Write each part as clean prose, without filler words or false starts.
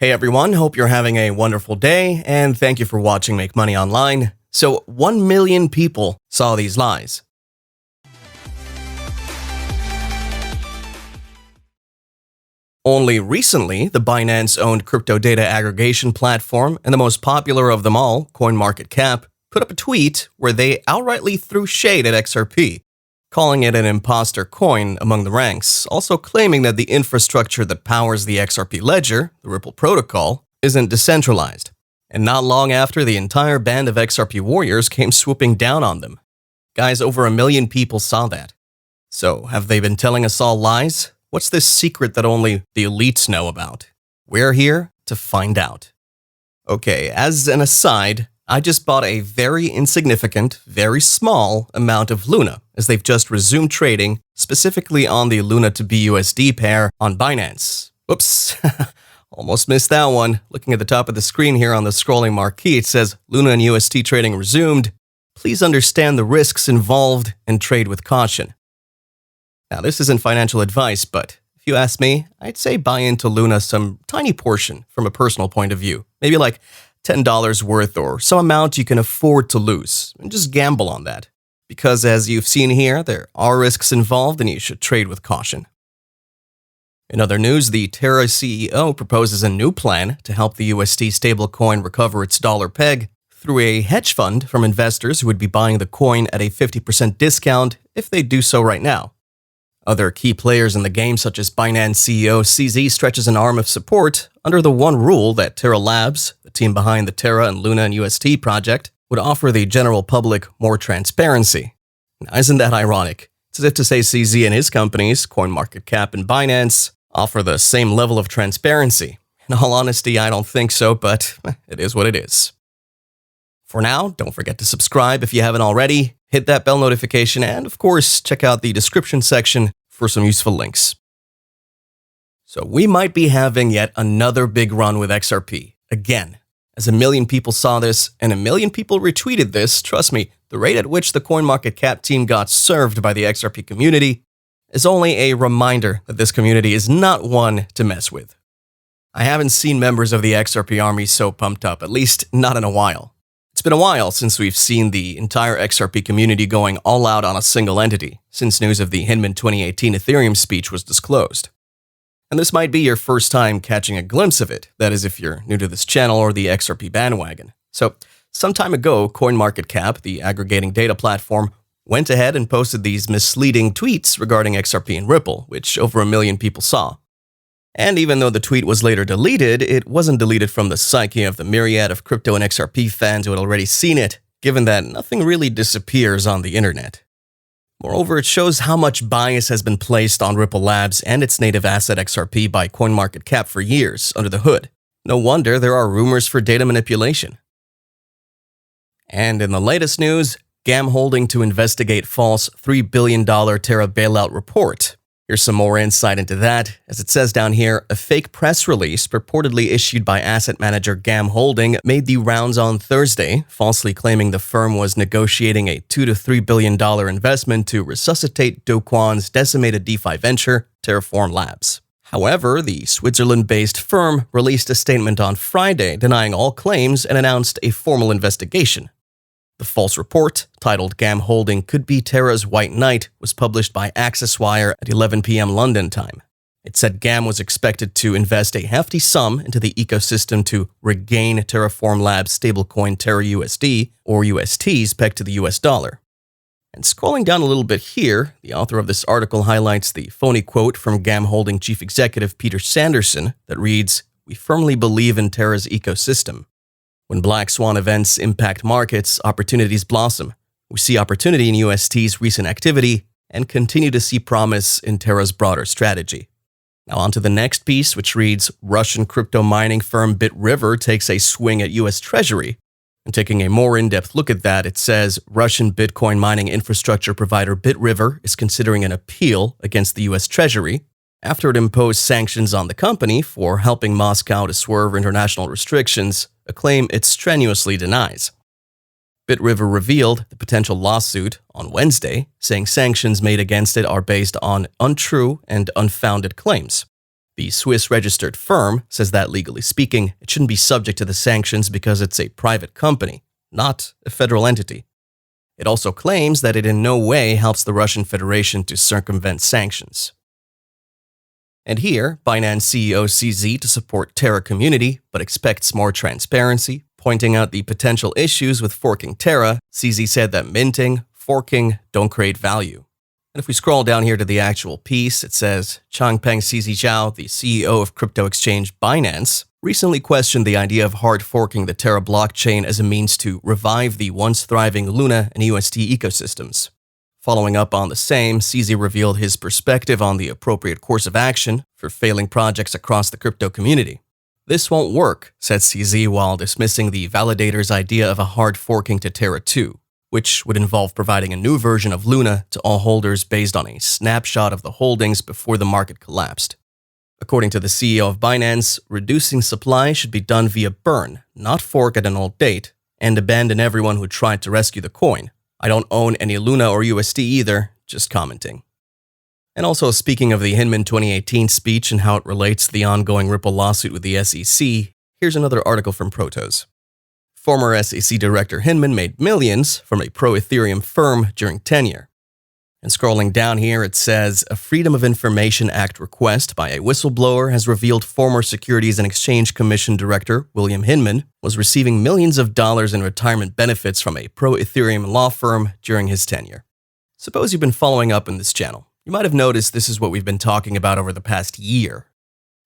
Hey everyone, hope you're having a wonderful day, and thank you for watching Make Money Online. So, 1 million people saw these lies. Only recently, the Binance-owned crypto data aggregation platform and the most popular of them all, Coinmarketcap, put up a tweet where they outrightly threw shade at XRP, calling it an impostor coin among the ranks, also claiming that the infrastructure that powers the XRP ledger, the Ripple protocol, isn't decentralized. And not long after, the entire band of XRP warriors came swooping down on them. Guys, over 1 million people saw that. So, have they been telling us all lies? What's this secret that only the elites know about? We're here to find out. Okay, as an aside, I just bought a very insignificant, very small amount of Luna, as they've just resumed trading, specifically on the Luna to BUSD pair on Binance. Whoops, almost missed that one. Looking at the top of the screen here on the scrolling marquee, it says Luna and USD trading resumed. Please understand the risks involved and trade with caution. Now, this isn't financial advice, but if you ask me, I'd say buy into Luna some tiny portion from a personal point of view. Maybe like $10 worth or some amount you can afford to lose, and just gamble on that. Because as you've seen here, there are risks involved and you should trade with caution. In other news, the Terra CEO proposes a new plan to help the USD stablecoin recover its dollar peg through a hedge fund from investors who would be buying the coin at a 50% discount if they do so right now. Other key players in the game, such as Binance CEO CZ, stretches an arm of support under the one rule that Terra Labs, the team behind the Terra and Luna and UST project, would offer the general public more transparency. Now, isn't that ironic? It's as if to say CZ and his companies, Coinmarketcap and Binance, offer the same level of transparency. In all honesty, I don't think so, but it is what it is. For now, don't forget to subscribe if you haven't already, hit that bell notification, and of course, check out the description section for some useful links. So we might be having yet another big run with XRP, again. As 1 million people saw this, and 1 million people retweeted this, trust me, the rate at which the Coinmarketcap team got served by the XRP community is only a reminder that this community is not one to mess with. I haven't seen members of the XRP Army so pumped up, at least not in a while. It's been a while since we've seen the entire XRP community going all out on a single entity, since news of the Hinman 2018 Ethereum speech was disclosed. And this might be your first time catching a glimpse of it, that is if you're new to this channel or the XRP bandwagon. So, some time ago, Coinmarketcap, the aggregating data platform, went ahead and posted these misleading tweets regarding XRP and Ripple, which over 1 million people saw. And even though the tweet was later deleted, it wasn't deleted from the psyche of the myriad of crypto and XRP fans who had already seen it, given that nothing really disappears on the internet. Moreover, it shows how much bias has been placed on Ripple Labs and its native asset XRP by Coinmarketcap for years under the hood. No wonder there are rumors for data manipulation. And in the latest news, Gam Holding to investigate false $3 billion Terra bailout report. Here's some more insight into that. As it says down here, a fake press release purportedly issued by asset manager Gam Holding made the rounds on Thursday, falsely claiming the firm was negotiating a $2 to $3 billion investment to resuscitate Do Kwon's decimated DeFi venture, Terraform Labs. However, the Switzerland-based firm released a statement on Friday denying all claims and announced a formal investigation. The false report, titled Gam Holding Could Be Terra's White Knight, was published by AccessWire at 11 p.m. London time. It said Gam was expected to invest a hefty sum into the ecosystem to regain Terraform Labs' stablecoin Terra USD, or USTs pegged to the US dollar. And scrolling down a little bit here, the author of this article highlights the phony quote from Gam Holding Chief Executive Peter Sanderson that reads, "We firmly believe in Terra's ecosystem. When black swan events impact markets, opportunities blossom. We see opportunity in UST's recent activity and continue to see promise in Terra's broader strategy." Now on to the next piece, which reads, Russian crypto mining firm Bitriver takes a swing at US Treasury. And taking a more in-depth look at that, it says Russian Bitcoin mining infrastructure provider Bitriver is considering an appeal against the US Treasury after it imposed sanctions on the company for helping Moscow to swerve international restrictions, a claim it strenuously denies. Bitriver revealed the potential lawsuit on Wednesday, saying sanctions made against it are based on untrue and unfounded claims. The Swiss-registered firm says that, legally speaking, it shouldn't be subject to the sanctions because it's a private company, not a federal entity. It also claims that it in no way helps the Russian Federation to circumvent sanctions. And here, Binance CEO CZ to support Terra community, but expects more transparency, pointing out the potential issues with forking Terra. CZ said that minting, forking don't create value. And if we scroll down here to the actual piece, it says, Changpeng CZ Zhao, the CEO of crypto exchange Binance, recently questioned the idea of hard forking the Terra blockchain as a means to revive the once thriving Luna and UST ecosystems. Following up on the same, CZ revealed his perspective on the appropriate course of action for failing projects across the crypto community. This won't work, said CZ while dismissing the validator's idea of a hard forking to Terra 2, which would involve providing a new version of Luna to all holders based on a snapshot of the holdings before the market collapsed. According to the CEO of Binance, reducing supply should be done via burn, not fork at an old date, and abandon everyone who tried to rescue the coin. I don't own any Luna or UST either, just commenting. And also, speaking of the Hinman 2018 speech and how it relates to the ongoing Ripple lawsuit with the SEC, here's another article from Protos. Former SEC Director Hinman made millions from a pro-Ethereum firm during tenure. And scrolling down here, it says, a Freedom of Information Act request by a whistleblower has revealed former Securities and Exchange Commission Director William Hinman was receiving millions of dollars in retirement benefits from a pro-Ethereum law firm during his tenure. Suppose you've been following up on this channel. You might have noticed this is what we've been talking about over the past year.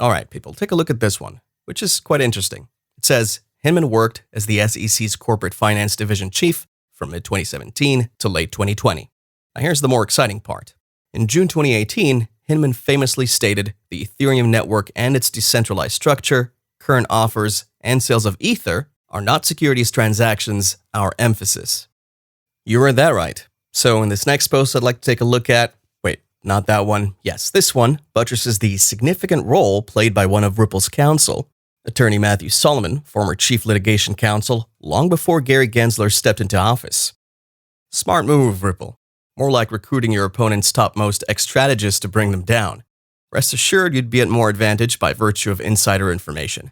All right, people, take a look at this one, which is quite interesting. It says, Hinman worked as the SEC's corporate finance division chief from mid-2017 to late 2020. Now here's the more exciting part. In June 2018, Hinman famously stated the Ethereum network and its decentralized structure, current offers, and sales of Ether are not securities transactions, our emphasis. You heard that right. So in this next post, I'd like to take a look at, not that one, yes, this one, buttresses the significant role played by one of Ripple's counsel, Attorney Matthew Solomon, former chief litigation counsel, long before Gary Gensler stepped into office. Smart move, Ripple. More like recruiting your opponent's topmost ex-strategist to bring them down. Rest assured you'd be at more advantage by virtue of insider information.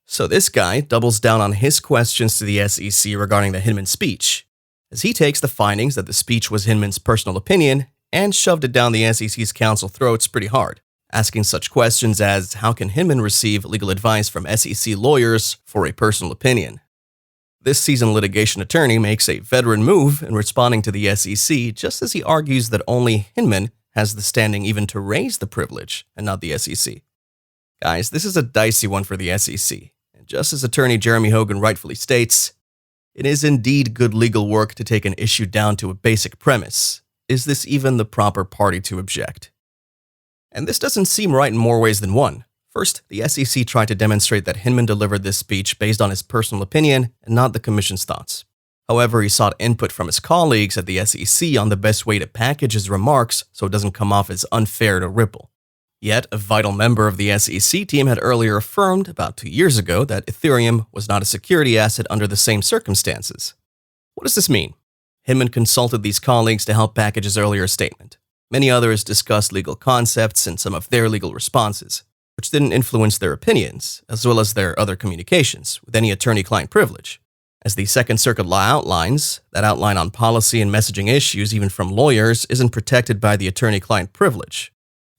So this guy doubles down on his questions to the SEC regarding the Hinman speech, as he takes the findings that the speech was Hinman's personal opinion and shoved it down the SEC's counsel throats pretty hard, asking such questions as how can Hinman receive legal advice from SEC lawyers for a personal opinion? This seasoned litigation attorney makes a veteran move in responding to the SEC just as he argues that only Hinman has the standing even to raise the privilege and not the SEC. Guys, this is a dicey one for the SEC, and just as attorney Jeremy Hogan rightfully states, it is indeed good legal work to take an issue down to a basic premise. Is this even the proper party to object? And this doesn't seem right in more ways than one. First, the SEC tried to demonstrate that Hinman delivered this speech based on his personal opinion and not the Commission's thoughts. However, he sought input from his colleagues at the SEC on the best way to package his remarks so it doesn't come off as unfair to Ripple. Yet, a vital member of the SEC team had earlier affirmed, about 2 years ago, that Ethereum was not a security asset under the same circumstances. What does this mean? Hinman consulted these colleagues to help package his earlier statement. Many others discussed legal concepts and some of their legal responses, which didn't influence their opinions, as well as their other communications, with any attorney-client privilege. As the Second Circuit law outlines, that outline on policy and messaging issues, even from lawyers, isn't protected by the attorney-client privilege.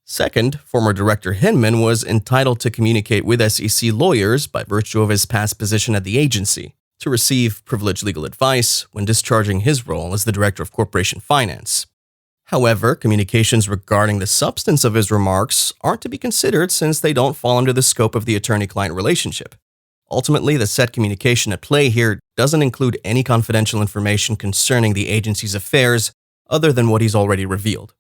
Second, former Director Hinman was entitled to communicate with SEC lawyers by virtue of his past position at the agency, to receive privileged legal advice when discharging his role as the Director of Corporation Finance. However, communications regarding the substance of his remarks aren't to be considered since they don't fall under the scope of the attorney-client relationship. Ultimately, the said communication at play here doesn't include any confidential information concerning the agency's affairs other than what he's already revealed,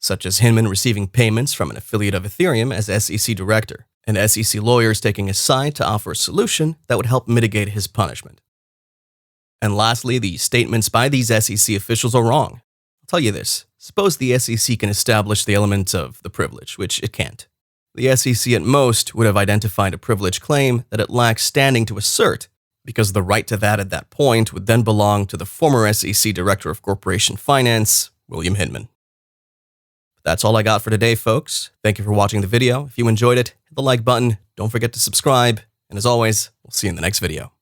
such as Hinman receiving payments from an affiliate of Ethereum as SEC Director, and SEC lawyers taking his side to offer a solution that would help mitigate his punishment. And lastly, the statements by these SEC officials are wrong. I'll tell you this, suppose the SEC can establish the element of the privilege, which it can't. The SEC at most would have identified a privilege claim that it lacks standing to assert, because the right to that at that point would then belong to the former SEC Director of Corporation Finance, William Hinman. That's all I got for today, folks. Thank you for watching the video. If you enjoyed it, hit the like button. Don't forget to subscribe. And as always, we'll see you in the next video.